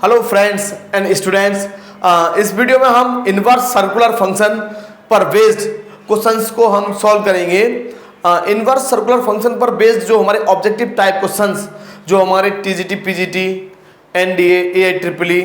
Hello friends and students, इस video में हम इनवर्स सर्कुलर फंक्शन पर बेस्ड क्वेश्चंस को हम सॉल्व करेंगे। इनवर्स सर्कुलर फंक्शन पर बेस्ड जो हमारे ऑब्जेक्टिव टाइप क्वेश्चंस जो हमारे टीजीटी, पीजीटी, एनडीए, एआईट्रिपल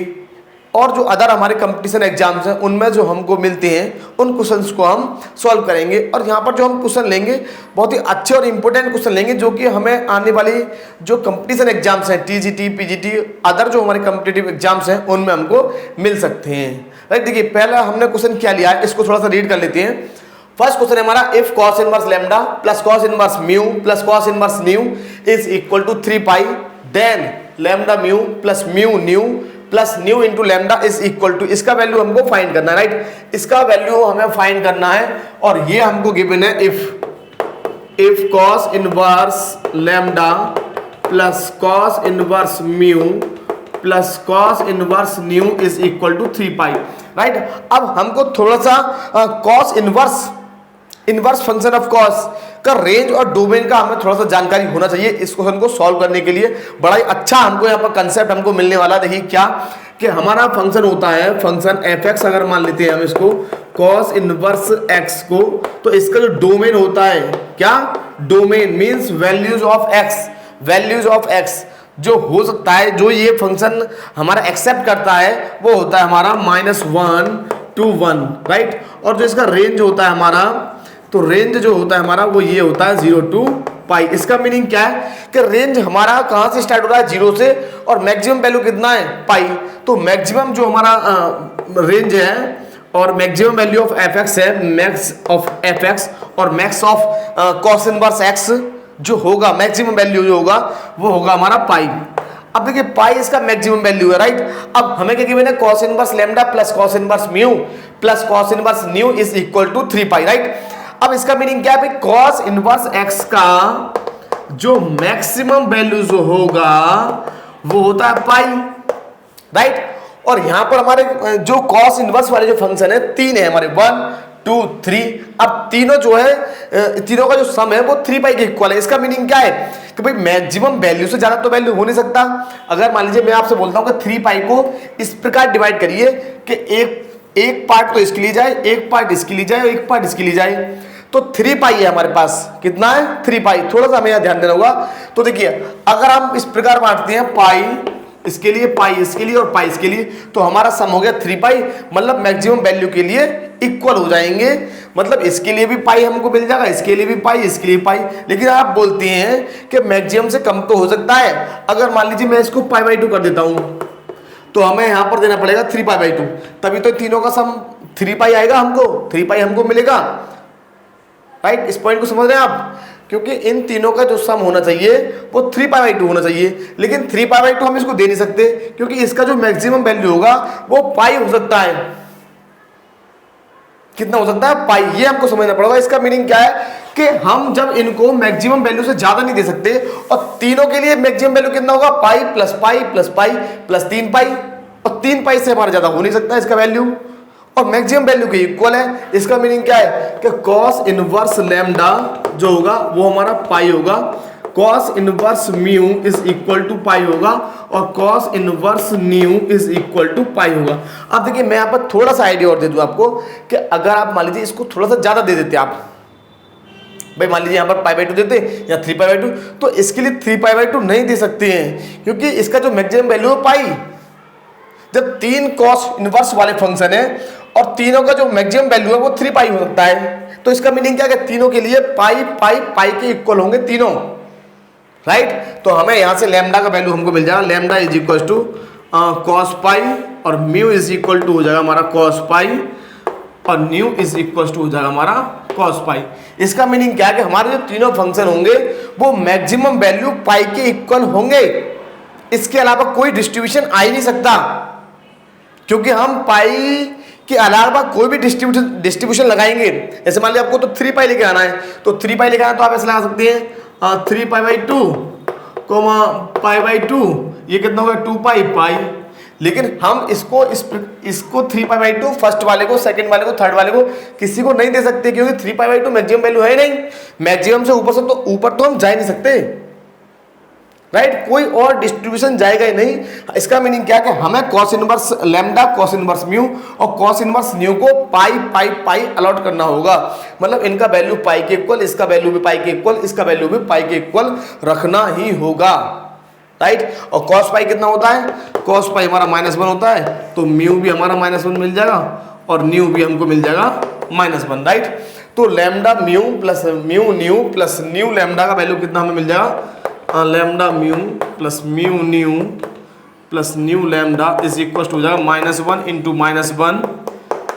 और जो अदर हमारे कंपटीशन एग्जाम्स हैं उनमें जो हमको मिलते हैं उन क्वेश्चंस को हम सॉल्व करेंगे। और यहाँ पर जो हम क्वेश्चन लेंगे बहुत ही अच्छे और इम्पोर्टेंट क्वेश्चन लेंगे जो कि हमें आने वाली जो कंपटीशन एग्जाम्स हैं, टीजीटी, पीजीटी, अदर जो हमारे कॉम्पिटिटिव एग्जाम्स हैं उनमें हमको मिल सकते हैं। राइट, देखिए पहला हमने क्वेश्चन क्या लिया है, इसको थोड़ा सा रीड कर लेते हैं। फर्स्ट क्वेश्चन है हमारा, if cos inverse lambda plus cos inverse mu plus cos inverse nu is equal to 3 pi, then lambda mu plus mu nu plus nu into lambda is equal to, इसका value हमको find करना है। Right, इसका value हमें find करना है और ये हमको गिवन है if cos inverse lambda plus cos inverse mu plus cos inverse nu is equal to 3 pi. Right, अब हमको थोड़ा सा cos inverse function of cos का रेंज और डोमेन का हमें थोड़ा सा जानकारी होना चाहिए इस क्वेश्चन को सॉल्व करने के लिए। बड़ा ही अच्छा हमको यहाँ पर कंसेप्ट हमको मिलने वाला। देखिए क्या कि हमारा फंक्शन होता है फंक्शन एफ एक्स, अगर मान लेते हैं हम इसको कॉस इनवर्स एक्स को, तो इसका जो डोमेन होता है, क्या domain means values of x जो हो सकता है, जो ये फंक्शन हमारा एक्सेप्ट करता है वो होता है हमारा -1 to 1। राइट, और जो इसका रेंज होता है हमारा, तो रेंज जो होता है हमारा वो ये होता है 0 to पाई। इसका मीनिंग क्या है कि रेंज हमारा कहाँ से स्टार्ट हो रहा है, 0 से, और मैक्सिमम वैल्यू कितना है, पाई। तो मैक्सिमम जो हमारा रेंज है और maximum value of F x है, मैक्स ऑफ एफ एक्स और max of cos inverse x जो होगा, मैक्सिमम वैल्यू जो होगा वो होगा हमारा पाई। अब देखिए पाई इसका मैक्सिमम वैल्यू है। राइट, अब हमें क्या गिवन है, cos inverse lambda plus cos inverse mu plus cos inverse nu is equal to 3 pi. Right, अब इसका मीनिंग क्या है भाई, कॉस इनवर्स एक्स का जो मैक्सिमम वैल्यू जो होगा वो होता है पाई। राइट, और यहां पर हमारे जो कॉस इनवर्स वाले जो फंक्शन है 3 है हमारे, 1 2 3। अब तीनों जो है, तीनों का जो सम है वो 3 पाई के इक्वल है। इसका मीनिंग क्या है कि भाई मैक्सिमम वैल्यू से ज्यादा तो वैल्यू हो नहीं सकता। अगर मान लीजिए मैं आपसे बोलता हूं कि 3 पाई को इस प्रकार डिवाइड करिए कि एक पार्ट तो इसके लिए जाए, एक पार्ट इसके लिए जाए और एक पार्ट इसके लिए जाए, तो 3 पाई है हमारे पास। कितना है, 3 पाई। थोड़ा सा हमें यहां ध्यान देना होगा। तो देखिए अगर हम इस प्रकार बांटते हैं, पाई इसके लिए, पाई इसके लिए और पाई इसके लिए, तो हमारा सम हो गया 3 पाई। मतलब मैक्सिमम वैल्यू के लिए इक्वल हो जाएंगे। मतलब इसके लिए भी पाई हमको मिल जाएगा, इसके लिए भी पाई, इसके लिए पाई। लेकिन आप बोलते हैं कि मैक्सिमम से कम तो हो सकता है। अगर मान लीजिए मैं इसको π/2 कर देता हूं तो हमें यहां पर देना पड़ेगा 3π/2, तभी तो तीनों का सम 3 पाई आएगा, हमको 3 पाई हमको मिलेगा। राइट, इस पॉइंट को समझ रहे हैं आप, क्योंकि इन तीनों का जो सम होना चाहिए वो 3π/2 होना चाहिए। लेकिन 3π/2 हम इसको दे नहीं सकते क्योंकि इसका जो मैक्सिमम वैल्यू होगा वो पाई हो सकता है। कितना हो सकता है, पाई। ये हमको समझना पड़ेगा। इसका मीनिंग क्या है कि हम जब इनको मैक्सिमम वैल्यू से ज्यादा नहीं दे सकते, और तीनों के लिए मैक्सिमम वैल्यू कितना होगा, pi plus pi plus pi plus 3 पाई, और 3 पाई से हमारा ज्यादा हो नहीं सकता इसका वैल्यू, और मैक्सिमम वैल्यू के इक्वल है। इसका मीनिंग क्या है कि कॉस इनवर्स लैम्डा जो होगा वो हमारा पाई होगा, cos inverse mu is equal to pi होगा, और cos inverse nu is equal to pi होगा। अब देखिए मैं यहाँ पर थोड़ा सा आइडिया और दे दूं आपको कि अगर आप मान लीजिए इसको थोड़ा सा ज्यादा दे देते आप, भाई मान लीजिए यहाँ पर π/2 देते या 3π/2, तो इसके लिए 3π/2 नहीं दे सकते हैं क्योंकि इसका जो मैक्सिमम वैल्यू है पाई। जब 3 कॉस इनवर्स वाले फंक्शन है और तीनों का जो मैक्सिमम वैल्यू है वो 3 पाई हो सकता है, तो इसका मीनिंग क्या है, तीनों के लिए पाई पाई पाई के इक्वल होंगे तीनों। राइट, तो हमें यहां से लैम्डा का वैल्यू हमको मिल जाएगा, lambda is equal to cos pi, और म्यू इज इक्वल टू हो जाएगा हमारा कॉस पाई, और न्यू इज इक्वल टू हो जाएगा हमारा कॉस पाई। इसका मीनिंग क्या है कि हमारे जो तीनों फंक्शन होंगे वो मैक्सिमम वैल्यू पाई के इक्वल होंगे। इसके अलावा कोई डिस्ट्रीब्यूशन आ ही नहीं सकता, क्योंकि हम पाई के अलावा कोई भी डिस्ट्रीब्यूशन लगाएंगे। जैसे मान लिया आपको तो 3 पाई लेके आना है, तो 3 पाई लेके आना तो आप ऐसे लगा सकते हैं 3π/2 π/2, ये कितना होगा 2 पाई पाई। लेकिन हम इसको 3π/2 फर्स्ट वाले को, सेकंड वाले को, थर्ड वाले को किसी को नहीं दे सकते, क्योंकि 3π/2 मैक्सिमम वैल्यू है नहीं। मैक्सिमम से ऊपर तो हम जा ही नहीं सकते। राइट, कोई और डिस्ट्रीब्यूशन जाएगा ही नहीं। इसका मीनिंग क्या है कि हमें cos inverse lambda, cos inverse mu और कॉस इनवर्स न्यू को पाई पाई पाई अलॉट करना होगा। मतलब इनका वैल्यू पाई के इक्वल, इसका वैल्यू भी पाई के इक्वल, इसका वैल्यू भी पाई के इक्वल रखना ही होगा, राइट। और कॉस पाई कितना होता है, कॉस पाई हमारा -1 होता है, तो म्यू भी हमारा -1 मिल जाएगा और न्यू भी हमको मिल जाएगा -1, राइट। तो lambda mu plus mu nu plus nu lambda का वैल्यू कितना हमें मिल जाएगा, lambda mu plus mu nu plus nu lambda is equal to हो जाएगा -1 इंटू -1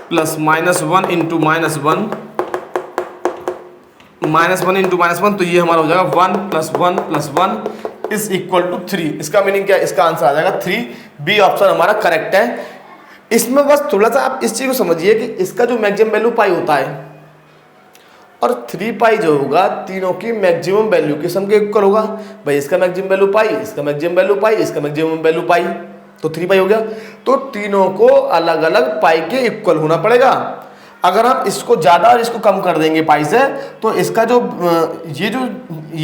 प्लस -1 इंटू -1 इंटू -1, तो ये हमारा हो जाएगा 1 plus 1 plus 1 is equal to 3। इसका मीनिंग क्या है, इसका आंसर आ जाएगा 3, बी ऑप्शन हमारा करेक्ट है। इसमें बस थोड़ा सा आप इस चीज को समझिए कि इसका जो मैक्सिमम वैल्यू पाई होता है और 3 पाई जो होगा तीनों की मैक्सिमम वैल्यू के सम के इक्वल होगा। भाई इसका मैक्सिमम वैल्यू पाई, इसका मैक्सिमम वैल्यू पाई, इसका मैक्सिमम वैल्यू पाई, तो 3 पाई हो गया। तो तीनों को अलग अलग पाई के इक्वल होना पड़ेगा। अगर हम इसको ज़्यादा और इसको कम कर देंगे पाई से, तो इसका जो ये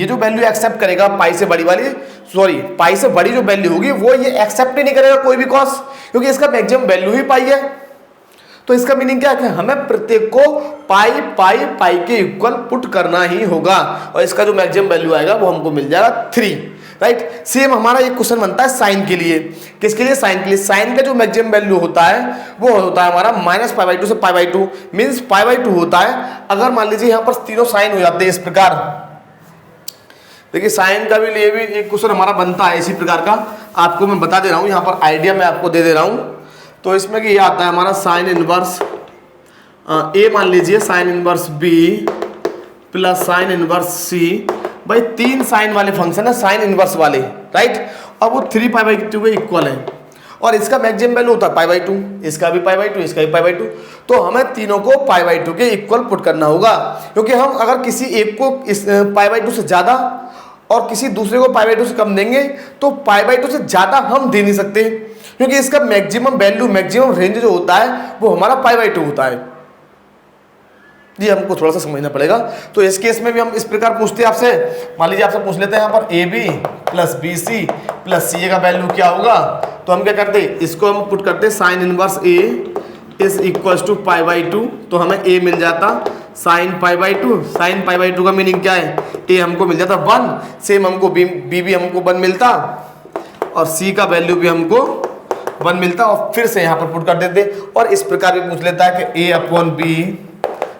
जो वैल्यू एक्सेप्ट करेगा पाई से बड़ी वाली, सॉरी पाई से बड़ी जो वैल्यू होगी वो ये एक्सेप्ट ही नहीं करेगा कोई भी कॉस, क्योंकि इसका मैक्सिमम वैल्यू ही पाई है। तो इसका मीनिंग क्या है कि हमें प्रत्येक को पाई पाई पाई के इक्वल पुट करना ही होगा और इसका जो मैक्सिमम वैल्यू आएगा वो हमको मिल जाएगा 3, राइट। सेम हमारा एक क्वेश्चन बनता है साइन के लिए। किसके लिए, साइन के लिए। साइन का जो मैक्सिमम वैल्यू होता है वो होता है हमारा -π/2 से π/2, मीन्स π/2 होता है। अगर मान लीजिए यहाँ पर तीनों साइन हो जाते हैं इस प्रकार, देखिए साइन का भी लिए भी एक क्वेश्चन हमारा बनता है इसी प्रकार का, आपको मैं बता दे रहा हूँ, यहाँ पर आइडिया मैं आपको दे रहा हूँ। तो इसमें कि ये आता है हमारा साइन इनवर्स ए, मान लीजिए sine inverse b plus sine inverse c. भाई 3 साइन वाले फंक्शन है साइन इनवर्स वाले, राइट। अब वो 3π/2 के इक्वल है और इसका मैक्सिमम वैल्यू होता है π/2, इसका भी π/2, इसका भी π/2। तो हमें तीनों को π/2 के इक्वल पुट करना होगा, क्योंकि हम अगर किसी एक को इस π/2 से ज़्यादा और किसी दूसरे को π/2 से कम देंगे तो π/2 से ज़्यादा हम दे नहीं सकते, क्योंकि इसका मैक्सिमम वैल्यू, मैक्सिमम रेंज जो होता है वो हमारा π/2 होता है। ये हमको थोड़ा सा समझना पड़ेगा। तो इस केस में भी हम इस प्रकार पूछते हैं आपसे, मान लीजिए आपसे पूछ लेते हैं यहाँ पर a b plus b c plus c a का वैल्यू क्या होगा, तो हम क्या करते हैं, इसको हम पुट करते हैं sine inverse a is equals to π/2, तो हमें ए मिल जाता साइन π/2। साइन π/2 का मीनिंग क्या है, ए हमको मिल जाता 1, सेम हमको बी भी हमको 1 मिलता और सी का वैल्यू भी हमको 1 मिलता, और फिर से यहाँ पर पुट कर देते। और इस प्रकार भी पूछ लेता है कि a upon b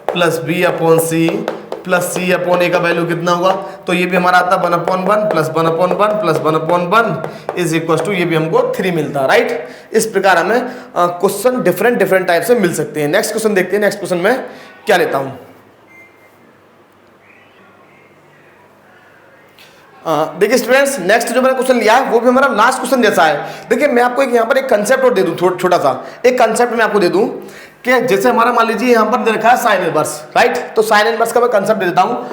plus b upon c plus c upon a का वैल्यू कितना होगा, तो ये भी हमारा आता है 1/1 plus 1/1 plus 1/1 is equal to, ये भी हमको 3 मिलता है, राइट। इस प्रकार हमें क्वेश्चन डिफरेंट टाइप से मिल सकते हैं। नेक्स्ट क्वेश्चन देखते हैं, नेक्स्ट क्वेश्चन में क्या लेता हूं। देखिए स्टूडेंट्स, नेक्स्ट जो मैंने क्वेश्चन लिया है वो भी हमारा लास्ट क्वेश्चन जैसा है। देखिए मैं आपको यहाँ पर एक कंसेप्ट और दे दूं, छोटा सा एक कंसेप्ट मैं आपको दे दूं कि जैसे हमारा मान लीजिए यहाँ पर दे रखा है साइन इनवर्स, राइट। तो साइन इनवर्स का मैं कंसेप्ट दे देता हूँ।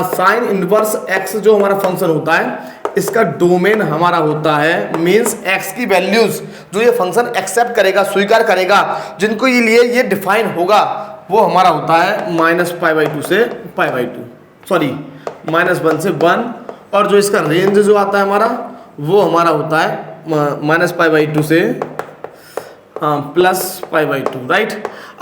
साइन इनवर्स एक्स जो हमारा फंक्शन होता है, इसका डोमेन हमारा होता है, मीन्स एक्स की वैल्यूज जो ये फंक्शन एक्सेप्ट करेगा, स्वीकार करेगा, जिनको ये लिए ये डिफाइन होगा, वो हमारा होता है -π/2 से π/2, सॉरी -1 से 1, और जो इसका रेंज जो आता है हमारा वो हमारा होता है -π/2 से +π/2, राइट।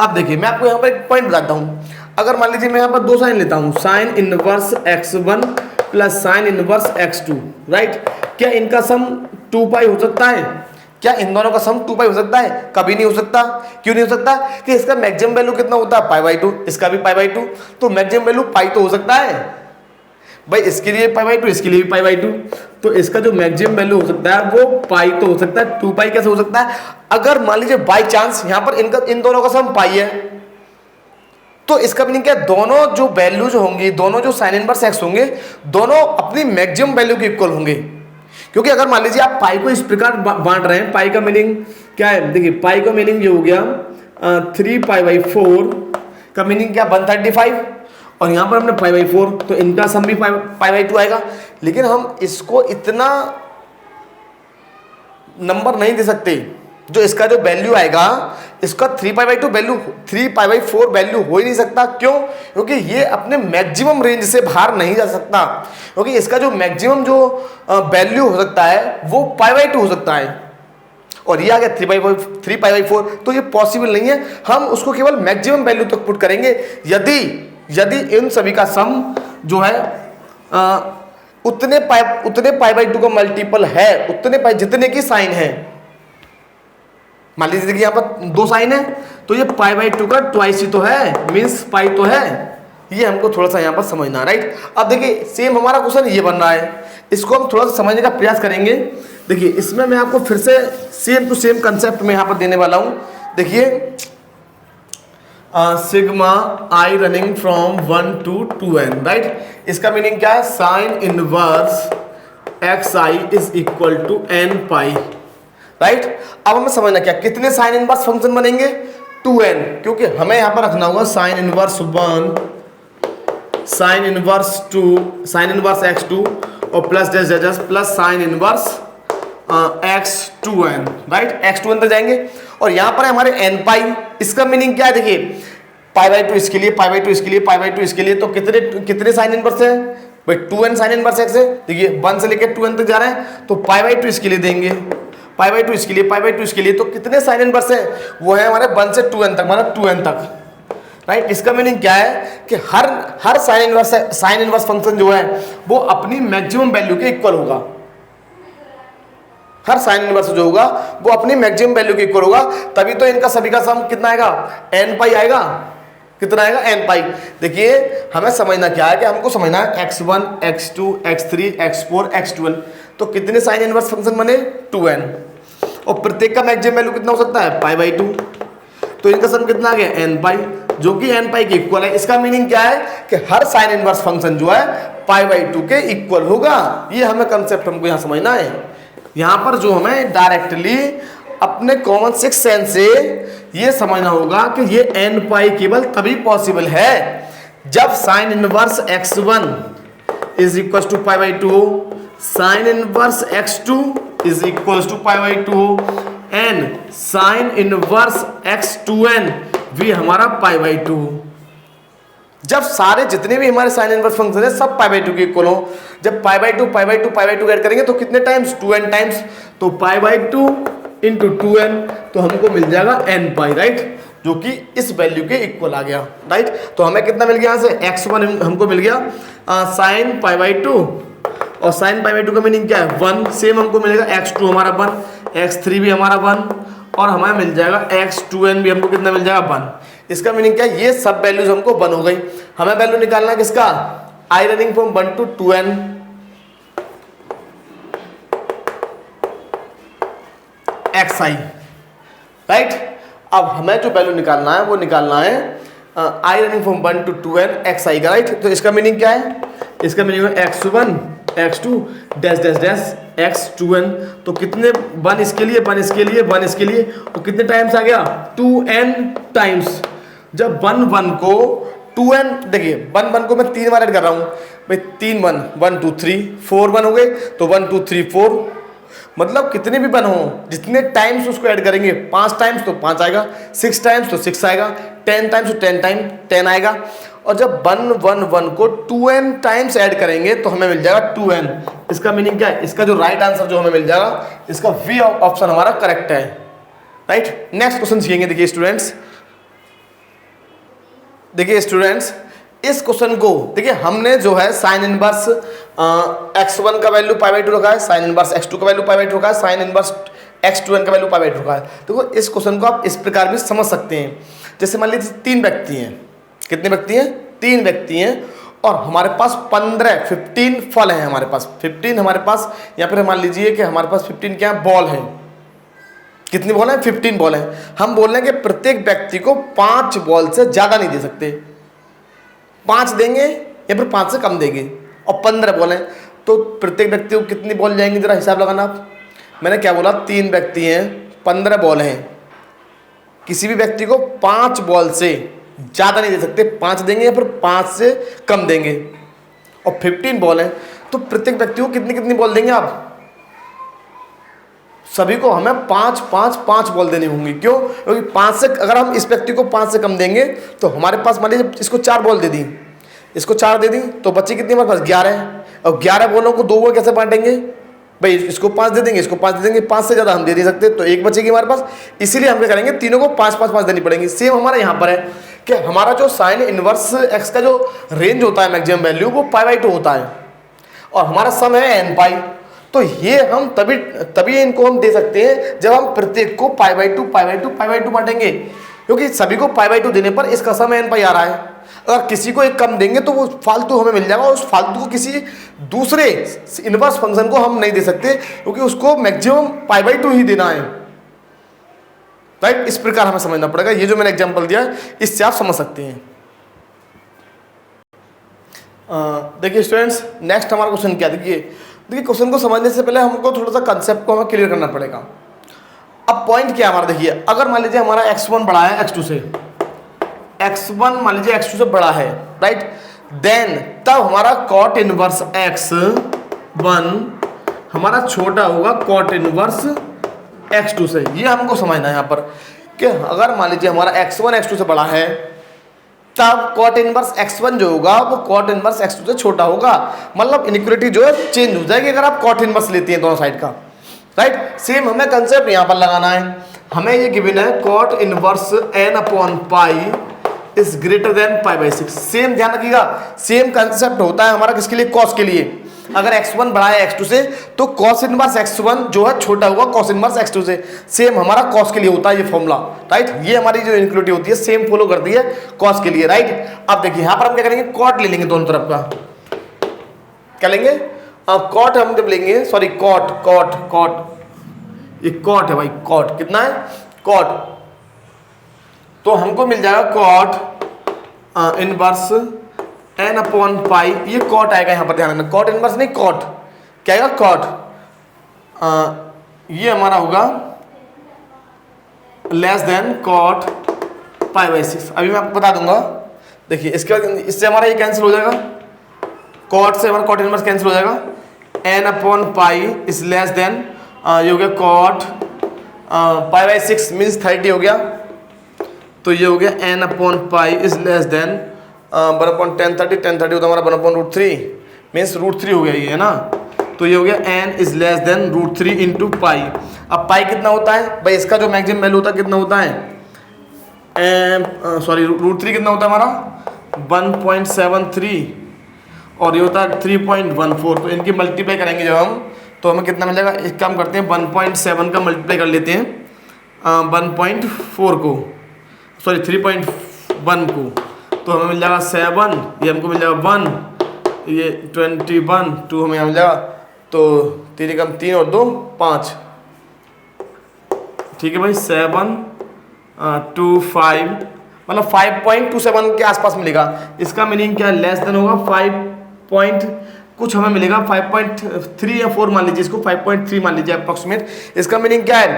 अब देखिए मैं आपको यहाँ पर एक पॉइंट बताता हूँ। अगर मान लीजिए मैं यहाँ पर 2 साइन लेता हूँ, sign inverse x1 plus sine inverse x2, right. क्या इनका सम 2π हो सकता है? क्या इन दोनों का सम 2π हो सकता है? कभी नहीं हो सकता। क्यों नहीं हो सकता? कि इसका मैक्सिमम वैल्यू कितना होता है π/2, इसका भी π/2, तो मैक्सिमम वैल्यू पाई तो हो सकता है भाई, इसके लिए π/2, इसके लिए भी π/2, तो इसका जो मैक्सिमम वैल्यू हो सकता है वो पाई तो हो सकता है, 2π कैसे हो सकता है? अगर मान लीजिए बाई चांस यहाँ पर इन दोनों का सम पाई है, तो इसका मीनिंग क्या है, दोनों जो वैल्यूज होंगी, दोनों जो साइन इनवर्स एक्स होंगे, दोनों अपनी मैक्सिमम वैल्यू के इक्वल होंगे। क्योंकि अगर मान लीजिए आप पाई को इस प्रकार बांट रहे हैं, पाई का मीनिंग क्या है, देखिए पाई का मीनिंग ये हो गया 3π/4 का मीनिंग क्या, 135, और यहाँ पर हमने π/4, तो इनका सम भी π/2 आएगा। लेकिन हम इसको इतना नंबर नहीं दे सकते, जो इसका जो वैल्यू आएगा, इसका 3π/2 वैल्यू 3π/4 वैल्यू हो ही नहीं सकता। क्यों? क्योंकि ये अपने मैक्सिमम रेंज से बाहर नहीं जा सकता, क्योंकि इसका जो मैक्सिमम जो वैल्यू हो सकता है वो π/2 हो सकता है, और ये आ गया 3π/4, तो ये पॉसिबल नहीं है। हम उसको केवल मैक्सिमम वैल्यू तक पुट करेंगे यदि इन सभी का सम जो है उतने π/2 का मल्टीपल है, उतने पाई जितने की साइन है। मान लीजिए कि यहाँ पर 2 साइन है, तो ये π/2 का ट्वाइस ही तो है, मीन्स पाई तो है। ये हमको थोड़ा सा यहाँ पर समझना है, राइट। अब देखिए सेम हमारा क्वेश्चन ये बन रहा है, इसको हम थोड़ा सा समझने का प्रयास करेंगे। देखिए इसमें मैं आपको फिर से सेम टू सेम कंसेप्ट में यहाँ पर देने वाला हूँ। देखिए sigma i running from 1 to 2n, right. इसका मीनिंग क्या है? Sine inverse x i is equal to n pi, right. अब हमें समझना क्या, कितने साइन इनवर्स फंक्शन बनेंगे? 2n, क्योंकि हमें यहाँ पर रखना होगा sine inverse 1, sine inverse 2, sign inverse x2 और plus dash plus sine inverse x2n, right. x2n तक जाएंगे और यहाँ पर है हमारे n पाई। इसका मीनिंग क्या है? देखिए π/2 इसके लिए, π/2 इसके लिए, π/2 इसके लिए, तो कितने साइन इनवर्स है भाई? 2n साइन इनवर्स x है। देखिए 1 से लेकर 2n तक जा रहे हैं, तो π/2 इसके लिए देंगे, π/2 इसके लिए, π/2 इसके लिए, तो कितने साइन इनवर्स है? वो है हमारे 1 से 2n तक, मतलब 2n तक, राइट। इसका मीनिंग क्या है कि हर साइन इनवर्स फंक्शन जो है वो अपनी मैक्सिमम वैल्यू के इक्वल होगा। हर साइन इनवर्स जो होगा वो अपनी मैक्सिमम वैल्यू के इक्वल होगा, तभी तो इनका सभी का सम कितना आएगा? n पाई आएगा। कितना आएगा? n पाई। देखिए हमें समझना क्या है कि हमको समझना है x1 x2 x3 x4 x2n, तो कितने साइन इनवर्स फंक्शन बने? 2n, और प्रत्येक का मैक्सिमम वैल्यू कितना हो सकता है? π/2, तो इनका सम कितना आ गया? n पाई, जो कि n पाई के इक्वल है। इसका मीनिंग क्या है कि हर साइन इनवर्स फंक्शन जो है π/2 के इक्वल होगा। ये हमें कंसेप्ट हमको यहाँ समझना है। यहाँ पर जो हमें डायरेक्टली अपने कॉमन सिक्स सेंस से ये समझना होगा कि ये n पाई केवल तभी पॉसिबल है जब sine inverse x1 is equal to π/2 हो, sine inverse x2 is equal to π/2 and sine inverse x2n भी हमारा π/2 हो। जब सारे जितने भी हमारे साइन इनवर्स फंक्शन है सब π/2 के इक्वल हो। जब π/2 ऐड करेंगे तो कितने टाइम्स? 2n टाइम्स, तो π/2 इंटू 2n, तो हमको मिल जाएगा n पाई, राइट, जो कि इस वैल्यू के इक्वल आ गया, राइट। तो हमें कितना मिल गया यहाँ से? x1 हमको मिल गया साइन π/2, और साइन π/2 का मीनिंग क्या है? 1। सेम हमको मिलेगा x2 हमारा 1, x3 भी हमारा 1, और हमें मिल जाएगा x2n भी हमको कितना मिल जाएगा? 1। इसका मीनिंग क्या है? ये सब वैल्यूज हमको 1 हो गई। हमें वैल्यू निकालना है किसका? I running from 1 to 2n, xi, right. अब हमें जो वैल्यू निकालना है वो निकालना है i running from 1 to 2n xi का, राइट। तो इसका मीनिंग क्या है? इसका मीनिंग है x1 x2 dash dash dash x2n, तो कितने? 1 इसके लिए, 1 इसके लिए, 1 इसके लिए, तो कितने टाइम्स आ गया? 2n times. जब 1 को 2n, देखिए 1 को मैं 3 बार ऐड कर रहा हूँ भाई, 3 1 1 2 3 4 1 हो गए, तो 1 2 3 4, मतलब कितने भी 1 हो, जितने टाइम्स उसको ऐड करेंगे, 5 टाइम्स तो 5 आएगा, 6 टाइम्स तो 6 आएगा, 10 टाइम्स तो 10 टाइम 10 आएगा। और जब 1 1 1 को 2n टाइम्स ऐड करेंगे तो हमें मिल जाएगा 2n। इसका मीनिंग क्या है? इसका जो राइट आंसर जो हमें मिल जाएगा, इसका वी ऑप्शन हमारा करेक्ट है, राइट। नेक्स्ट क्वेश्चन सीखेंगे। देखिए स्टूडेंट्स, इस क्वेश्चन को देखिए, हमने जो है साइन इनवर्स x1 का वैल्यू π/2 रखा है, साइन इनवर्स x2 का वैल्यू π/2 रखा है, साइन इनवर्स x2n का वैल्यू π/2 रखा है। देखो इस क्वेश्चन को आप इस प्रकार भी समझ सकते हैं। जैसे मान लीजिए 3 व्यक्ति हैं, कितने व्यक्ति हैं? 3 व्यक्ति हैं, और हमारे पास 15 फल हैं। हमारे पास 15 हमारे पास यहाँ पर मान लीजिए कि हमारे पास 15 क्या बॉल हैं। कितनी बॉल है? 15 बॉल है। हम बोल रहे हैं कि प्रत्येक व्यक्ति को 5 बॉल से ज़्यादा नहीं दे सकते, 5 देंगे या फिर 5 से कम देंगे, और 15 बॉल हैं, तो प्रत्येक व्यक्ति को कितनी बॉल जाएंगी? जरा हिसाब लगाना आप। मैंने क्या बोला? 3 व्यक्ति हैं, 15 बॉल हैं, किसी भी व्यक्ति को 5 बॉल से ज़्यादा नहीं दे सकते, 5 देंगे या फिर 5 से कम देंगे, और 15 बॉल हैं, तो प्रत्येक व्यक्ति को कितनी कितनी बॉल देंगे आप? सभी को हमें 5 5 5 बॉल देनी होंगी। क्यों? क्योंकि 5 से अगर हम इस व्यक्ति को 5 से कम देंगे तो हमारे पास मान लीजिए इसको 4 बॉल दे दी, इसको 4 दे दी, तो बच्चे कितनी हमारे पास 11। और 11 बॉलों को 2 कैसे बांटेंगे भाई? इसको 5 दे देंगे, इसको 5 दे देंगे, 5 से ज़्यादा हम दे नहीं सकते, तो एक बचेगी हमारे पास। इसीलिए हम क्या करेंगे, तीनों को 5 5 5 देनी पड़ेगी। सेम हमारा यहाँ पर है कि हमारा जो साइन इनवर्स एक्स का जो रेंज होता है मैक्सिमम वैल्यू, वो π/2 होता है और हमारा सम है n पाई। तो ये हम तभी इनको हम दे सकते हैं जब हम प्रत्येक को π/2 π/2 π/2 बांटेंगे, क्योंकि सभी को π/2 देने पर इसका सम n पाई आ रहा है। अगर किसी को एक कम देंगे तो वो फालतू हमें मिल जाएगा, उस फालतू को किसी दूसरे इनवर्स फंक्शन को हम नहीं दे सकते, क्योंकि उसको मैक्सिमम π/2 ही देना है। राइट, इस प्रकार हमें समझना पड़ेगा। ये जो मैंने एग्जांपल दिया है इससे आप समझ सकते हैं। देखिए स्टूडेंट्स, नेक्स्ट हमारा क्वेश्चन क्या, देखिए क्वेश्चन को समझने से पहले हमको थोड़ा सा कंसेप्ट को हमें क्लियर करना पड़ेगा। अब पॉइंट क्या हमारा, देखिए अगर मान लीजिए हमारा x1 बड़ा है x2 से, x1 मान लीजिए x2 से बड़ा है, राइट, देन तब हमारा cot इनवर्स x1 हमारा छोटा होगा cot इनवर्स x2 से। ये हमको समझना है यहाँ पर कि अगर मान लीजिए हमारा x1 x2 से बड़ा है, तब cot इनवर्स x1 जो होगा वो cot इनवर्स x2 से छोटा होगा। मतलब इनइक्वालिटी जो है चेंज हो जाएगी अगर आप cot इनवर्स लेते हैं दोनों साइड का। राइट, सेम हमें कंसेप्ट यहाँ पर लगाना है। हमें ये गिवन है cot inverse n/π is greater than π/6। Same ध्यान रखिएगा, सेम कंसेप्ट होता है हमारा किसके लिए, cos के लिए। अगर x1 बड़ा है x2 से तो cos इनवर्स x1 जो है छोटा होगा cos इनवर्स x2 से। सेम हमारा cos के लिए होता है ये फॉर्मूला। राइट, ये हमारी जो इनइक्वालिटी होती है सेम फॉलो करती है cos के लिए। राइट, अब देखिए यहाँ पर हम क्या करेंगे, cot ले लेंगे दोनों तरफ का। क्या लेंगे? cot हम जब लेंगे, सॉरी cot ये cot है भाई, cot कितना है, cot, तो हमको मिल जाएगा cot इनवर्स n/π। ये cot आएगा यहाँ पर, ध्यान रखना, cot इनवर्स नहीं cot, क्या आएगा cot। ये हमारा होगा लेस देन cot π/6। अभी मैं आपको बता दूंगा, देखिए इसके बाद इससे हमारा ये कैंसिल हो जाएगा, cot से हमारा cot इनवर्स कैंसिल हो जाएगा, n/π इज लेस देन ये हो गया cot π/6 मीन्स 30 हो गया, तो ये हो गया n/π इज लेस देन 1/1030, 1030 होता हमारा 1/√3 मीन्स √3 हो गया ये, है ना। तो ये हो गया n is less than √3 into pi. अब पाई कितना होता है भाई, इसका जो मैक्सिमम वैल्यू होता है कितना होता है, सॉरी √3 कितना होता है हमारा 1.73 और ये होता है 3.14। तो इनकी मल्टीप्लाई करेंगे जब हम, तो हमें कितना मिल जाएगा, एक काम करते हैं 1.7 का मल्टीप्लाई कर लेते हैं 1.4 को, सॉरी 3.1 को, तो हमें मिल जाएगा 7, ये हमको मिल जाएगा 1, ये 21, 2 हमें यहाँ मिल जाएगा, तो 3 कम 3 और 2 5, ठीक है भाई 7 2 5, मतलब 5.27 के आसपास मिलेगा। इसका मीनिंग क्या है, लेस देन होगा 5 कुछ हमें मिलेगा 5.3 या 4 मान लीजिए, इसको 5.3 मान लीजिए अप्रोक्सीमेट। इसका मीनिंग क्या है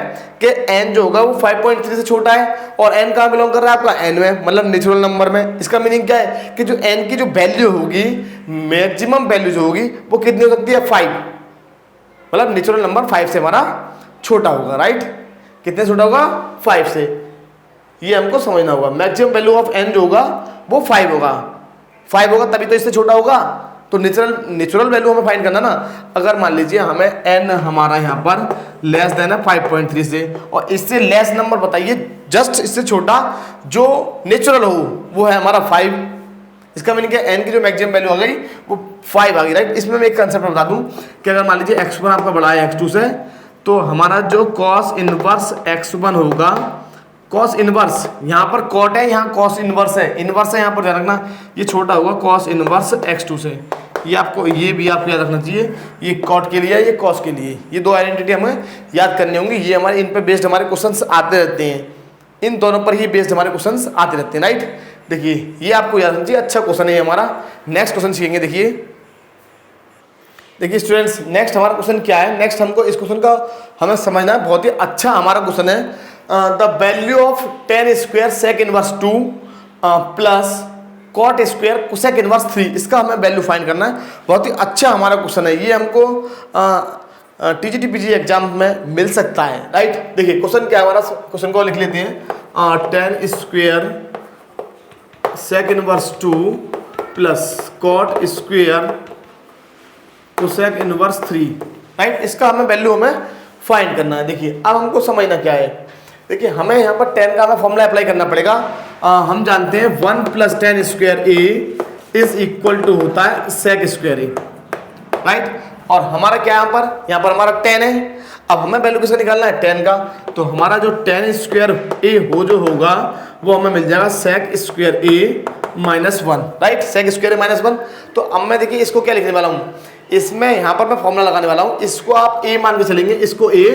कि n जो होगा वो 5.3 से छोटा है और n कहाँ बिलोंग कर रहा है आपका, n में, मतलब नेचुरल नंबर में। इसका मीनिंग क्या है कि जो n की जो वैल्यू होगी, मैक्सिमम वैल्यू जो होगी वो कितनी हो सकती है 5, मतलब नेचुरल नंबर 5 से हमारा छोटा होगा। राइट, कितने छोटा होगा 5 से, ये हमको समझना होगा। मैक्सिमम वैल्यू ऑफ n जो होगा वो 5 होगा, 5 होगा तभी तो इससे छोटा होगा। तो नेचुरल वैल्यू हमें फाइंड करना ना। अगर मान लीजिए हमें n हमारा यहाँ पर लेस देन है 5.3 से, और इससे लेस नंबर बताइए जस्ट इससे छोटा जो नेचुरल हो, वो है हमारा 5। इसका मीनिंग क्या, n की जो मैक्सिमम वैल्यू आ गई वो 5 आ गई। राइट, इसमें मैं एक कंसेप्ट बता दूं कि अगर मान लीजिए x1 आपका बड़ा है x2 से, तो हमारा जो cos इनवर्स x1 होगा, cos इनवर्स यहाँ पर cot है, यहाँ cos इनवर्स है, इनवर्स है यहाँ पर ध्यान रखना, ये छोटा होगा cos इनवर्स x2 से। ये आपको, ये भी आपको याद रखना चाहिए, ये cot के लिए है, ये cos के लिए, ये दो आइडेंटिटी हमें याद करनी होंगी। ये हमारे इन पे बेस्ड हमारे क्वेश्चंस आते रहते हैं, इन दोनों पर ही बेस्ड हमारे क्वेश्चंस आते रहते हैं। राइट, देखिए ये आपको याद रखना चाहिए, अच्छा क्वेश्चन है हमारा। नेक्स्ट क्वेश्चन सीखेंगे। देखिए स्टूडेंट्स, नेक्स्ट हमारा क्वेश्चन क्या है, नेक्स्ट हमको इस क्वेश्चन का हमें समझना है, बहुत ही अच्छा हमारा क्वेश्चन है। The value of tan square sec inverse 2 plus cot square cosec inverse 3, इसका हमें वैल्यू फाइंड करना है। बहुत ही अच्छा हमारा क्वेश्चन है ये। हमको TGT-PG एग्जाम में मिल सकता है, राइट। देखिए क्वेश्चन क्या है हमारा, क्वेश्चन को लिख लेते हैं। tan square sec inverse 2 plus cot square cosec inverse 3, right. इसका हमें वैल्यू हमें फाइंड करना है। देखिए अब हमको समझना क्या है, देखिए हमें यहाँ पर tan का हमें फॉर्मूला अप्लाई करना पड़ेगा। हम जानते हैं 1 + tan square a is equal to होता है sec स्क्वायर a, राइट। और हमारा क्या यहाँ पर हमारा tan है। अब हमें वैल्यू किसका निकालना है, tan का। तो हमारा जो tan स्क्वायर a जो होगा वो हमें मिल जाएगा sec square a -1, right. sec square a -1। तो अब मैं देखिए इसको क्या लिखने वाला हूँ, इसमें यहाँ पर मैं फॉर्मूला लगाने वाला हूँ, इसको आप a मान के चलेंगे, इसको a,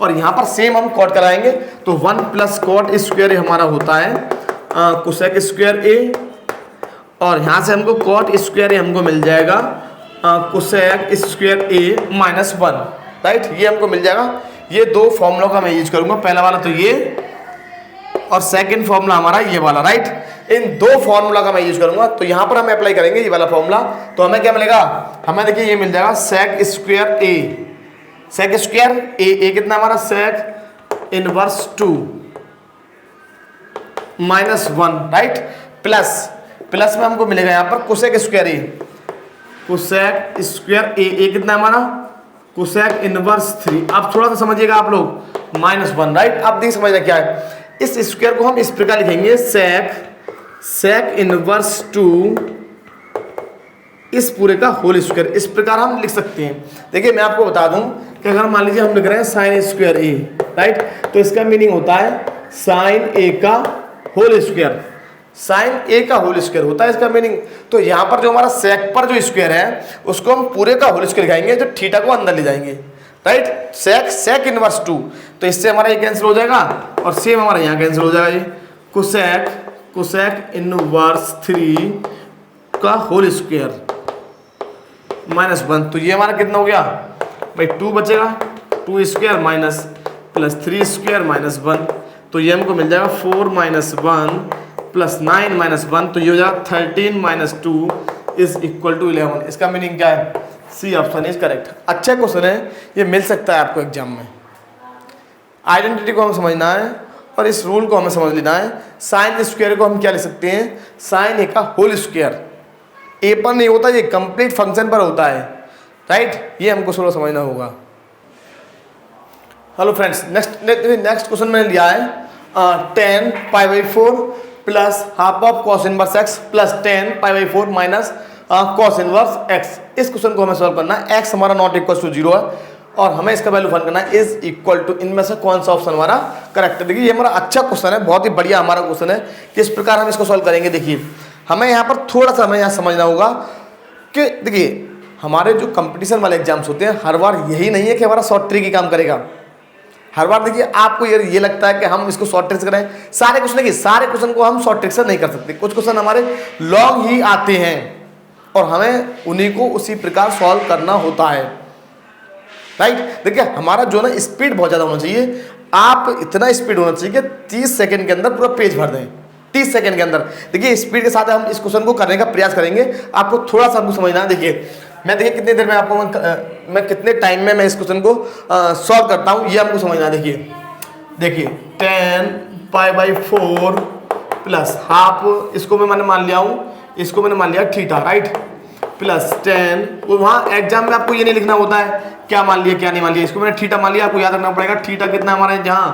और यहाँ पर सेम हम कॉट कराएंगे। तो 1 + cot स्क्वायर हमारा होता है कोसेक स्क्वायर a, और यहाँ से हमको cot स्क्वायर हमको मिल जाएगा कोसेक स्क्वायर a -1, राइट। ये हमको मिल जाएगा। ये दो फॉर्मूलों का मैं यूज करूँगा, पहला वाला तो ये और सेकंड फॉर्मूला हमारा ये वाला, राइट। इन दो फॉर्मूला का मैं यूज करूंगा। तो यहाँ पर हम अप्लाई करेंगे ये वाला फॉर्मूला। तो हमें क्या मिलेगा, हमें देखिए ये मिल जाएगा sec स्क्वायर a कितना हमारा sec इनवर्स 2 -1, राइट। प्लस में हमको मिलेगा यहाँ पर कोसेक स्क्वायर a कितना हमारा कोसेक इनवर्स 3। अब थोड़ा सा समझिएगा आप लोग, -1, राइट। अब देखिए समझना क्या है, इस स्क्वायर को हम इस प्रकार लिखेंगे sec इनवर्स 2 इस पूरे का होल स्क्वायर, इस प्रकार हम लिख सकते हैं। देखिए मैं आपको बता दूं कि अगर मान लीजिए हम लिख रहे हैं sin स्क्वायर a, राइट, तो इसका मीनिंग होता है sin a का होल स्क्वायर, sin a का होल स्क्वायर होता है इसका मीनिंग। तो यहाँ पर जो हमारा sec पर जो स्क्वायर है उसको हम पूरे का होल स्क्वायर लिखाएंगे, जो थीटा को अंदर ले जाएंगे, राइट। sec इनवर्स 2, तो इससे हमारा ये कैंसिल हो जाएगा और सेम हमारा यहाँ कैंसिल हो जाएगा। ये कोसेक इनवर्स 3 का होल स्क्वायर -1। तो ये हमारा कितना हो गया भाई, 2 बचेगा, 2 स्क्वायर माइनस प्लस 3 स्क्वायर -1। तो ये हमको मिल जाएगा 4 - 1 प्लस 9 - 1। तो ये हो जाएगा 13 - 2 इज इक्वल टू 11। इसका मीनिंग क्या है, सी ऑप्शन इज करेक्ट। अच्छा क्वेश्चन है, ये मिल सकता है आपको एग्जाम में। आइडेंटिटी को हमें समझना है और इस रूल को हमें समझ लेना है। साइन स्क्वायर को हम क्या लिख सकते हैं, साइन ए का होल स्क्वायर। ए पर नहीं होता, ये कंप्लीट फंक्शन पर होता है, राइट। ये हमको थोड़ा समझना होगा। हेलो फ्रेंड्स, नेक्स्ट क्वेश्चन मैंने लिया है tan π/4 plus half of cos inverse x plus tan π/4 minus cos inverse x। इस क्वेश्चन को हमें सॉल्व करना है। x हमारा नॉट इक्वल टू 0 है और हमें इसका वैल्यू फाइंड करना है इज इक्वल टू, इनमें से कौन सा ऑप्शन हमारा करेक्ट है। देखिए ये हमारा अच्छा क्वेश्चन है, बहुत ही बढ़िया हमारा क्वेश्चन है। किस प्रकार हम इसको सॉल्व करेंगे, देखिए हमें यहाँ पर थोड़ा सा हमें यहाँ समझना होगा कि देखिए हमारे जो कंपटीशन वाले एग्जाम्स होते हैं, हर बार यही नहीं है कि हमारा शॉर्ट ट्रिक ही काम करेगा। हर बार देखिए आपको ये लगता है कि हम इसको शॉर्ट ट्रिक से करें, सारे क्वेश्चन, देखिए सारे क्वेश्चन को हम शॉर्ट ट्रिक से नहीं कर सकते। कुछ क्वेश्चन हमारे लॉन्ग ही आते हैं और हमें उन्हीं को उसी प्रकार सॉल्व करना होता है, राइट। देखिए हमारा जो ना स्पीड बहुत ज़्यादा होना चाहिए। आप इतना स्पीड होना चाहिए कि 30 सेकंड के अंदर पूरा पेज भर दें, 30 सेकंड के अंदर। देखिए स्पीड के साथ हम इस क्वेश्चन को करने का प्रयास करेंगे। आपको थोड़ा सा हमको समझना है। देखिए मैं कितनी देर में आपको मैं कितने टाइम में मैं इस क्वेश्चन को सॉल्व करता हूँ, ये हमको समझना है। देखिए tan π/4 प्लस हाफ, इसको मैंने मान लिया हूँ, इसको मैंने मान लिया थीटा, राइट, प्लस tan। वहाँ एग्जाम में आपको ये नहीं लिखना होता है क्या मान लिया क्या नहीं मान लिया, इसको मैंने थीटा मान लिया। आपको याद रखना पड़ेगा थीटा कितना हमारे जहाँ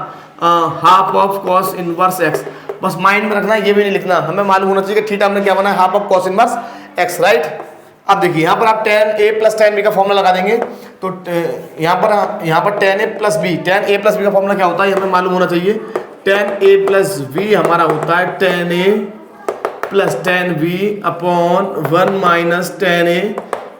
half of cos inverse x, बस माइंड में रखना है, ये भी नहीं लिखना। हमें मालूम होना चाहिए कि थीटा हमने क्या बना है, half of cos inverse x, right. अब देखिए यहाँ पर आप tan a plus tan b का फॉर्मूला लगा देंगे। तो यहाँ पर tan a प्लस b का फॉर्मूला क्या होता है, हमें मालूम होना चाहिए। tan a प्लस b हमारा होता है tan a plus tan b upon 1 minus tan a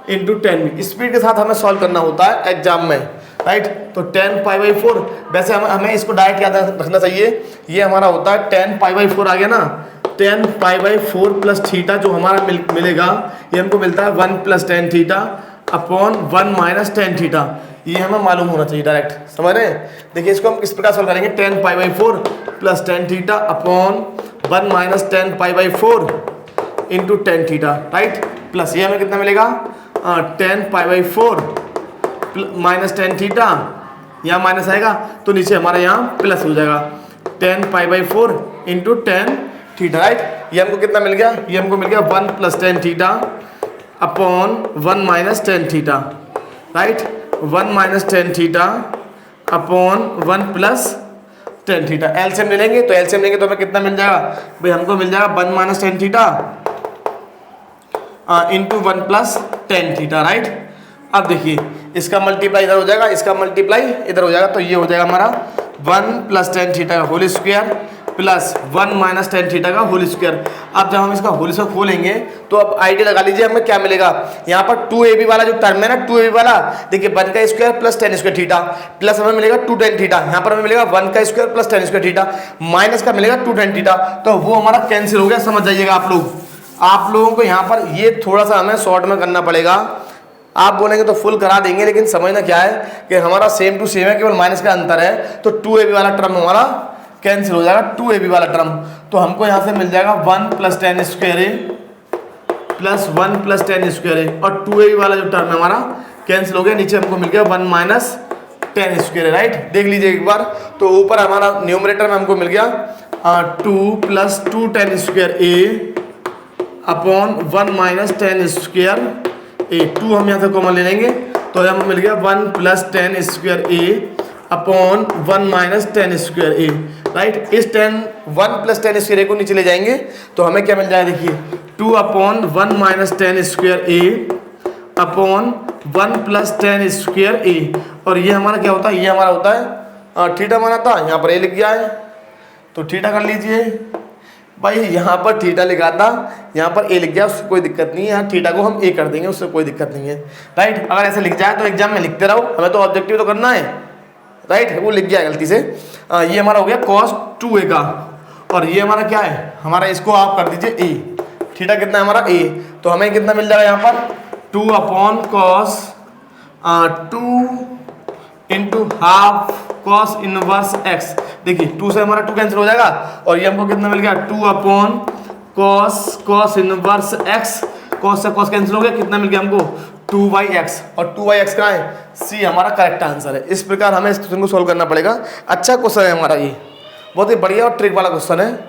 into tan b। Speed के साथ हमें सॉल्व करना होता है एग्जाम में, राइट। तो tan π/4, वैसे हमें इसको डायरेक्ट याद रखना चाहिए। ये हमारा होता है tan π/4 आ गया ना, tan π/4 प्लस थीटा जो हमारा मिलेगा, ये हमको मिलता है 1 plus tan theta upon 1 minus tan theta. ये हमें मालूम होना चाहिए डायरेक्ट, समझ रहे हैं। देखिए इसको हम किस प्रकार सॉल्व करेंगे, tan π/4 plus tan theta upon 1 minus tan π/4 into tan theta, right. Plus ये हमें कितना मिलेगा, tan π/4 माइनस टेन थीटा, यहाँ माइनस आएगा तो नीचे हमारा यहाँ प्लस हो जाएगा 10π/4 इंटू टेन थीटा, राइट। ये हमको कितना मिल गया, ये हमको मिल गया 1 + tan theta upon 1 - tan theta, right. 1 - tan theta upon 1 + tan theta. LCM ले लेंगे, तो एलसीएम लेंगे तो हमें कितना मिल जाएगा भाई, हमको मिल जाएगा 1 - tan theta into 1 + tan theta, right. अब देखिए इसका मल्टीप्लाई इधर हो जाएगा, इसका मल्टीप्लाई इधर हो जाएगा, तो ये हो जाएगा हमारा 1 + tan थीटा का whole square plus 1 - tan theta का होल स्क्वायर। अब जब हम इसका होल स्क्वायर खोलेंगे तो अब आइडिया लगा लीजिए हमें क्या मिलेगा। यहाँ पर 2ab वाला जो टर्म है ना, 2ab वाला देखिए 1 का square plus tan square theta, plus हमें मिलेगा 2 tan थीटा, यहाँ पर हमें मिलेगा 1 का square plus tan square theta, minus का मिलेगा 2 tan थीटा, तो वो हमारा कैंसिल हो गया। समझ जाइएगा आप लोगों को यहाँ पर ये थोड़ा सा हमें शॉर्ट में करना पड़ेगा। आप बोलेंगे तो फुल करा देंगे, लेकिन समझना क्या है कि हमारा सेम टू सेम है, केवल माइनस का अंतर है, तो 2ab वाला टर्म हमारा कैंसिल हो जाएगा, 2ab वाला टर्म। तो हमको यहाँ से मिल जाएगा 1 + tan स्क्वायर ए प्लस 1 + tan स्क्वायर ए, और 2ab वाला जो टर्म है हमारा कैंसिल हो गया, नीचे हमको मिल गया 1 - tan स्क्वायर, राइट। देख लीजिए एक बार, तो ऊपर हमारा न्यूमरेटर में हमको मिल गया 2 + 2 tan स्क्वायर ए अपॉन 1 - tan स्क्वायर ए। 2 हम यहाँ से कॉमन ले लेंगे, तो हमें मिल गया 1 + tan स्क्वायर ए अपॉन 1 - tan स्क्वायर ए, राइट। इस 1 + tan स्क्वायर ए को नीचे ले जाएंगे तो हमें क्या मिल जाएगा, देखिए 2 अपॉन 1 - tan स्क्वायर ए अपॉन 1 + tan स्क्वायर ए, और ये हमारा क्या होता है, ये हमारा होता है थीटा माना था, यहाँ पर ए लिख गया है, तो थीटा कर लीजिए भाई। यहाँ पर थीटा लिखा था, यहाँ पर ए लिख गया, उससे कोई दिक्कत नहीं है, यहाँ थीटा को हम ए कर देंगे, उससे कोई दिक्कत नहीं है, राइट। अगर ऐसे लिख जाए तो एग्जाम में लिखते रहो, हमें तो ऑब्जेक्टिव तो करना है, राइट। वो लिख गया गलती से। ये हमारा हो गया cos 2a का, और ये हमारा क्या है, हमारा इसको आप कर दीजिए ए, थीटा कितना है हमारा ए, तो हमें कितना मिल जाएगा यहाँ पर 2 upon cos 2 into half cos inverse x। देखिए 2 से हमारा 2 कैंसिल हो जाएगा, और ये हमको कितना मिल गया 2 upon cos inverse x, cos से cos कैंसिल हो गया, कितना मिल गया हमको 2/x, और 2/x कहाँ है, सी हमारा करेक्ट आंसर है। इस प्रकार हमें इस क्वेश्चन को सोल्व करना पड़ेगा। अच्छा क्वेश्चन है हमारा, ये बहुत ही बढ़िया और ट्रिक वाला क्वेश्चन है,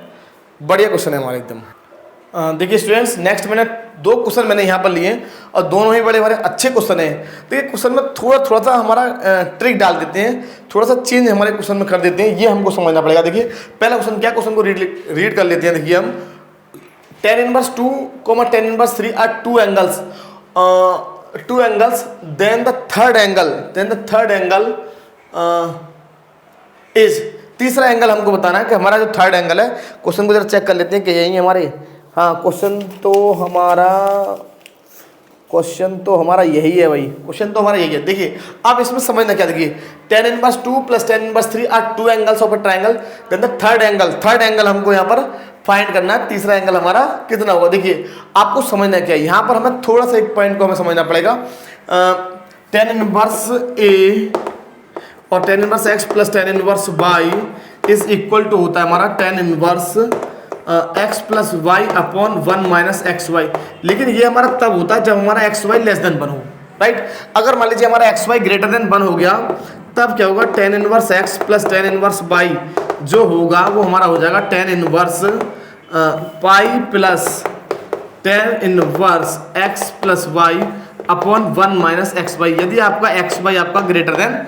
बढ़िया क्वेश्चन है हमारा एकदम। देखिए स्टूडेंट्स, नेक्स्ट मैंने 2 क्वेश्चन मैंने यहाँ पर लिए, और दोनों ही बड़े अच्छे क्वेश्चन हैं। देखिए क्वेश्चन में थोड़ा सा हमारा ट्रिक डाल देते हैं, थोड़ा सा चेंज हमारे क्वेश्चन में कर देते हैं, ये हमको समझना पड़ेगा। देखिए पहला क्वेश्चन क्या, क्वेश्चन को रीड कर लेते हैं। देखिए हम tan inverse 2, tan inverse 3 are 2 angles, then the third angle is, तीसरा एंगल हमको बताना है कि हमारा जो थर्ड एंगल है। क्वेश्चन को जरा चेक कर लेते हैं कि यही हमारे, हाँ क्वेश्चन तो हमारा यही है भाई, क्वेश्चन तो हमारा यही है। देखिए अब इसमें समझना क्या, देखिए tan inverse 2 + tan inverse 3 are 2 angles of a triangle, then the third angle हमको यहाँ पर फाइंड करना है, तीसरा एंगल हमारा कितना होगा। देखिए आपको समझना क्या है, यहाँ पर हमें थोड़ा सा एक पॉइंट को हमें समझना पड़ेगा। tan इनवर्स ए और tan inverse x plus tan inverse y is equal to होता है हमारा tan inverse x plus y upon 1 - xy। लेकिन ये हमारा तब होता है जब हमारा xy लेस देन 1 हो, राइट। अगर मान लीजिए हमारा xy ग्रेटर देन 1 हो गया, तब क्या होगा, tan inverse x plus tan inverse y जो होगा वो हमारा हो जाएगा tan inverse pi plus tan inverse x plus y upon 1 - xy। यदि आपका xy आपका ग्रेटर देन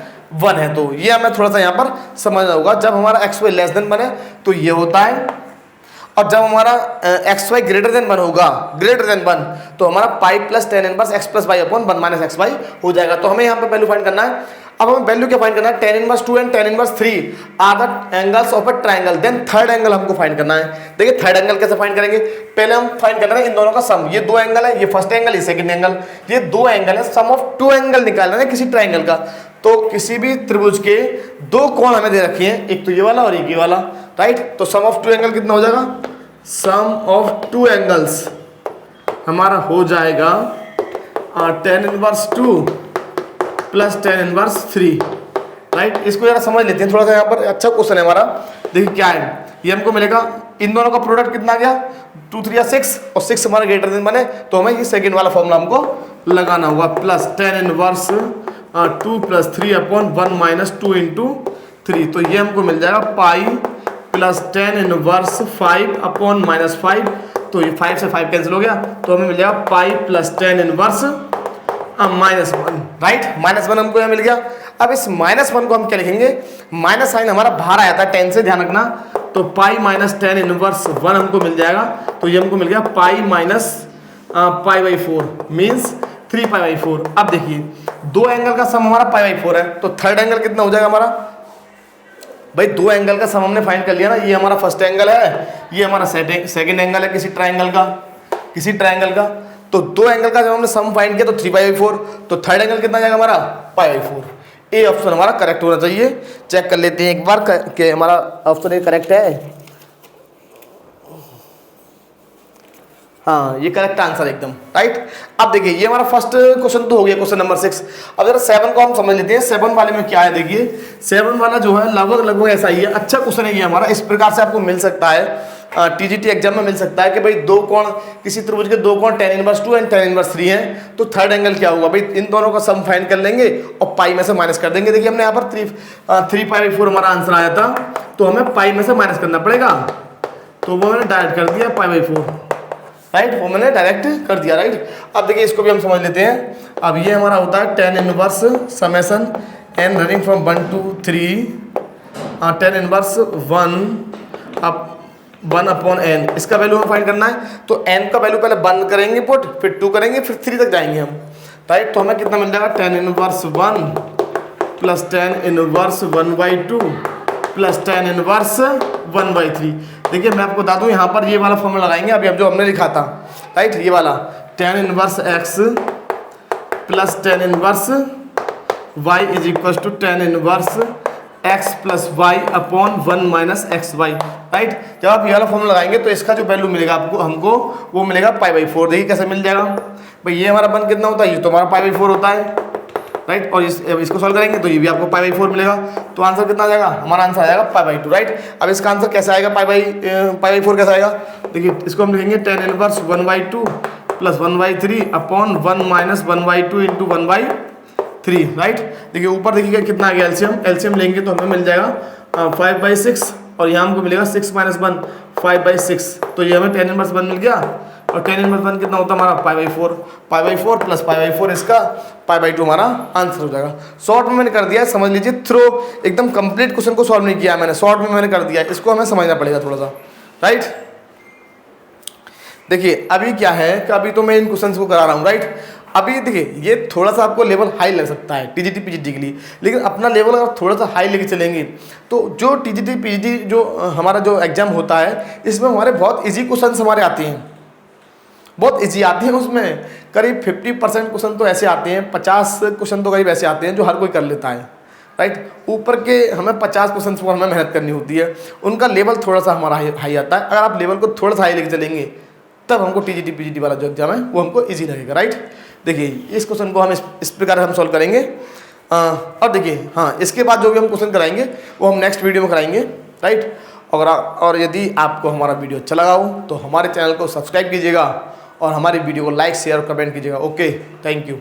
1 है, तो ये हमें थोड़ा सा यहाँ पर समझना होगा। जब हमारा xy लेस देन 1 है तो ये होता है, और जब हमारा xy ग्रेटर देन 1 होगा, ग्रेटर देन 1, तो हमारा pi plus tan inverse x plus y upon 1 - xy हो जाएगा। तो हमें यहाँ पे वैल्यू फाइंड करना है। अब हमें वैल्यू क्या फाइंड करना है, tan inverse 2 and tan inverse 3 are the angles of a triangle, then third angle हमको फाइंड करना है। देखिए थर्ड एंगल कैसे फाइंड करेंगे, पहले हम फाइंड करना है इन दोनों का सम। ये 2 एंगल है, ये फर्स्ट एंगल, ये सेकंड एंगल, ये 2 एंगल है, सम ऑफ 2 एंगल निकालना है किसी ट्रायंगल का। तो किसी भी त्रिभुज के 2 कोण हमें दे रखे हैं, एक तो ये वाला और एक ये वाला, राइट। तो सम ऑफ 2 एंगल कितना हो जाएगा, सम ऑफ 2 एंगल्स हमारा हो जाएगा tan inverse 2 plus tan inverse 3, right. इसको जरा समझ लेते हैं थोड़ा सा, यहाँ पर अच्छा क्वेश्चन है हमारा। देखिए क्या है, ये हमको मिलेगा, इन दोनों का प्रोडक्ट कितना आ गया, 2 3 6, और 6 हमारा ग्रेटर देन बने, तो हमें ये सेकंड वाला फॉर्मूला हमको लगाना होगा, प्लस tan इनवर्स 2 + 3 अपॉन 1 - 2 × 3, तो ये हमको मिल जाएगा पाई प्लस tan इनवर्स 5 अपॉन -5, तो ये 5 से 5 कैंसिल हो गया, तो हमें मिल जाएगा पाई प्लस tan इनवर्स -1, राइट। -1 हमको यहाँ मिल गया। अब इस -1 को हम क्या लिखेंगे, माइनस साइन हमारा बाहर आया था tan से, ध्यान रखना, तो पाई माइनस tan इनवर्स 1 हमको मिल जाएगा, तो ये हमको मिल गया पाई माइनस π/4 मीन्स 3π/4। अब देखिए दो एंगल का सम हमारा π/4 है, तो थर्ड एंगल कितना हो जाएगा हमारा, भाई दो एंगल का सम हमने फाइंड कर लिया ना, ये हमारा फर्स्ट एंगल है, ये हमारा सेकंड एंगल है किसी ट्रायंगल का, तो दो एंगल का जब हमने सम फाइंड किया तो 3π/4, तो थर्ड एंगल कितना जाएगा हमारा π/4। ए ऑप्शन हमारा करेक्ट होना चाहिए। चेक कर लेते हैं एक बार कि हमारा ऑप्शन ए करेक्ट है। हाँ, ये करेक्ट आंसर एकदम राइट। अब देखिए ये हमारा फर्स्ट क्वेश्चन तो हो गया, क्वेश्चन नंबर 6। अब जरा 7 को हम समझ लेते हैं। 7 वाले में क्या है, देखिए 7 वाला जो है लगभग ऐसा ही है, अच्छा क्वेश्चन है ये हमारा। इस प्रकार से आपको मिल सकता है, टीजीटी एग्जाम में मिल सकता है कि भाई दो कोण, किसी त्रिभुज के दो कोण tan inverse 2 and tan inverse 3 हैं, तो थर्ड एंगल क्या होगा, भाई इन दोनों का सम फाइंड कर लेंगे और पाई में से माइनस कर देंगे। देखिए हमने यहाँ पर 3π/4 हमारा आंसर आया था, तो हमें पाई में से माइनस करना पड़ेगा, तो वो मैंने डायरेक्ट कर दिया π/4, राइट, वो मैंने डायरेक्ट कर दिया, राइट। अब देखिए इसको भी हम समझ लेते हैं। अब ये हमारा होता है tan inverse summation n running from 1 to 3 tan inverse 1 upon n, इसका वैल्यू हमें फाइंड करना है, तो n का वैल्यू पहले 1 करेंगे पुट, फिर 2 करेंगे, फिर 3 तक जाएंगे हम, राइट। तो हमें कितना मिल जाएगा, tan inverse 1 plus tan inverse 1/2 plus tan inverse 1/3। देखिए मैं आपको बता दूं, यहाँ पर ये वाला फॉर्मूला लगाएंगे अभी, अब जो हमने लिखा था, राइट, ये वाला tan inverse x plus tan inverse y is equal to tan inverse x plus y upon 1 - xy, right. जब आप ये वाला फॉर्मूला लगाएंगे तो इसका जो वैल्यू मिलेगा आपको, हमको वो मिलेगा π/4। देखिए कैसे मिल जाएगा, भाई ये हमारा 1 कितना होता है, ये तो हमारा π/4 होता है, राइट, और इसको सॉल्व करेंगे तो ये भी आपको π/4 मिलेगा, तो आंसर कितना आ जाएगा, हमारा आंसर आ जाएगा π/2, राइट। अब इसका आंसर कैसे आएगा, π/4 कैसे आएगा, देखिए इसको हम लिखेंगे tan inverse 1/2 plus 1/3 upon 1 - 1/2 into 1/3, right. देखिए ऊपर देखिएगा कितना आ गया एलसीएम लेंगे तो हमें मिल जाएगा 5/6, और यहाँ हमको मिलेगा 6 - 1 5/6, तो ये हमें tan इनवर्स 1 मिल गया, और tan इनवर्स 1 कितना होता है हमारा π/4 प्लस π/4 इसका π/2 हमारा आंसर हो जाएगा। शॉर्ट में मैंने कर दिया है, समझ लीजिए, थ्रो एकदम कंप्लीट क्वेश्चन को सॉल्व नहीं किया मैंने, शॉर्ट में मैंने कर दिया है, इसको हमें समझना पड़ेगा थोड़ा सा, राइट। देखिए अभी क्या है कि अभी तो मैं इन क्वेश्चन को करा रहा हूँ, राइट। अभी देखिए ये थोड़ा सा आपको लेवल हाई लग सकता है टीजीटी पीजीटी के लिए, लेकिन अपना लेवल अगर थोड़ा सा हाई लेके चलेंगे तो जो टीजीटी पीजीटी जो हमारा जो एग्जाम होता है, इसमें हमारे बहुत इजी क्वेश्चन हमारे आते हैं, बहुत इजी आते हैं। उसमें करीब 50% क्वेश्चन तो ऐसे आते हैं, 50 क्वेश्चन तो करीब ऐसे आते हैं जो हर कोई कर लेता है, राइट। ऊपर के हमें 50 क्वेश्चन पर हमें मेहनत करनी होती है, उनका लेवल थोड़ा सा हमारा हाई आता है। अगर आप लेवल को थोड़ा सा हाई लेके चलेंगे तब हमको टीजीटी पीजीटी वाला जो एग्जाम है वो हमको ईजी लगेगा, राइट। देखिए इस क्वेश्चन को हम इस प्रकार हम सॉल्व करेंगे। और देखिए हाँ, इसके बाद जो भी हम क्वेश्चन कराएंगे वो हम नेक्स्ट वीडियो में कराएंगे, राइट। और यदि आपको हमारा वीडियो अच्छा लगा हो तो हमारे चैनल को सब्सक्राइब कीजिएगा और हमारी वीडियो को लाइक शेयर और कमेंट कीजिएगा। Okay, thank you.